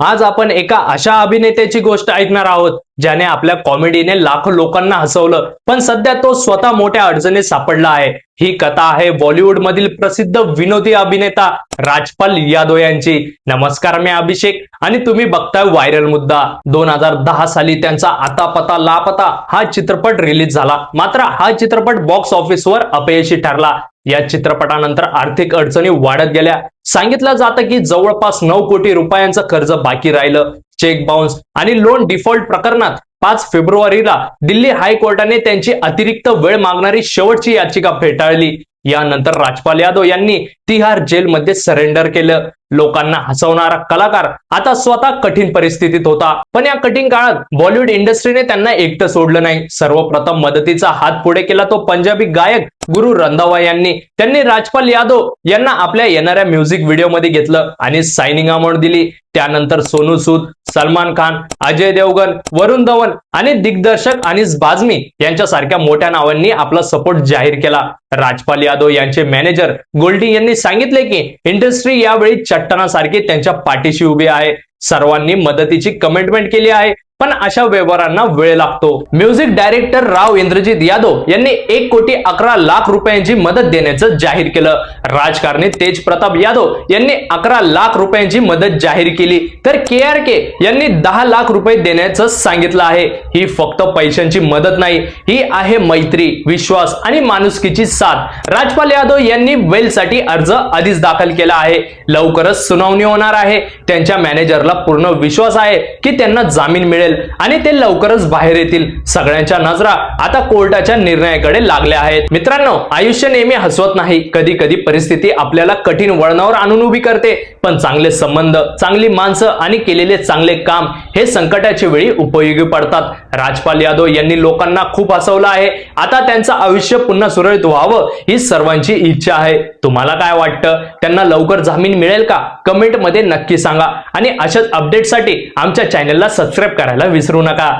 आज आपण एका अशा अभिनेत्याची गोष्ट ऐकणार आहोत ज्याने आपल्या कॉमेडीने लाखो लोकांना हसवलं, पण सध्या तो स्वतः मोठ्या अडचणीत सापडला आहे। ही कथा आहे बॉलिवूड मधील प्रसिद्ध विनोदी अभिनेता राजपाल यादव यांची। नमस्कार, मी अभिषेक आणि तुम्ही बघताय व्हायरल मुद्दा। 2010 साली त्यांचा आता पता लापता हा चित्रपट रिलीज झाला, मात्र हा चित्रपट बॉक्स ऑफिसवर अपयशी ठरला। या चित्रपटानंतर आर्थिक अडचणी वाढत गेल्या। सांगितलं जातं की जवळपास 9 कोटी रुपयांचं कर्ज बाकी राहिलं। चेक बाउन्स आणि लोन डिफॉल्ट प्रकरणात 5 फेब्रुवारीला दिल्ली हायकोर्टाने त्यांची अतिरिक्त वेळ मागणारी शेवटची याचिका फेटाळली। यानंतर राजपाल यादव यांनी तिहार जेलमध्ये सरेंडर केलं। लोकांना हसवणारा कलाकार आता स्वतः कठीण परिस्थितीत होता, पण या कठीण काळात बॉलिवूड इंडस्ट्रीने त्यांना एकटं सोडलं नाही। सर्वप्रथम मदतीचा हात पुढे केला तो पंजाबी गायक गुरु रंधावा यांनी। त्यांनी राजपाल यादव यांना आपल्या येणाऱ्या म्युझिक व्हिडिओमध्ये घेतलं आणि साइनिंग अमाउंट दिली। त्यानंतर सोनू सूद, सलमान खान, अजय देवगन, वरुण धवन आणि दिग्दर्शक अनीस बाझमी यांच्यासारख्या मोठ्या नावांनी आपला सपोर्ट जाहीर केला। राजपाल यादव यांचे मॅनेजर गोल्डी यांनी सांगितले की इंडस्ट्री यावेळी चट्टानासारखी त्यांच्या पाठीशी उभी आहे। सर्वांनी मदतीची कमिटमेंट केली आहे, पण अशा व्यवहारांना वेळ लागतो। म्युझिक डायरेक्टर राव इंद्रजित यादव यांनी 1,11,00,000 रुपयांची मदत देण्याचं जाहीर केलं। राजकारणी तेज प्रताप यादव यांनी 11 लाख रुपयांची मदत जाहीर केली, तर KRK यांनी 10 लाख रुपये देण्याचं सांगितलं आहे। ही फक्त पैशांची मदत नाही, ही आहे मैत्री, विश्वास आणि माणुसकीची साथ। राजपाल यादव यांनी बेलसाठी अर्ज आधीच दाखल केला आहे। लवकरच सुनावणी होणार आहे। त्यांच्या मॅनेजरला पूर्ण विश्वास आहे की त्यांना जामीन मिळेल आणि ते लवकरच बाहेर येतील। सगळ्यांच्या नजरा आता कोर्टाच्या निर्णयाकडे लागल्या आहेत। मित्रांनो, आयुष्य नेहमी हसवत नाही। कधी कधी परिस्थिती आपल्याला कठीण वळणावर आणून उभी करते, पण चांगले संबंध, चांगली माणसं आणि केलेले चांगले काम हे संकटाच्या वेळी उपयोगी पडतात। राजपाल यादव यांनी लोकांना खूप हसवलं आहे। आता त्यांचं आयुष्य पुन्हा सुरळीत व्हावं ही सर्वांची इच्छा आहे। तुम्हाला काय वाटतं? त्यांना लवकर जामीन मिळेल का? कमेंट मध्ये नक्की सांगा आणि अशाच अपडेटसाठी आमच्या चॅनलला सबस्क्राइब करायला विसरू नका।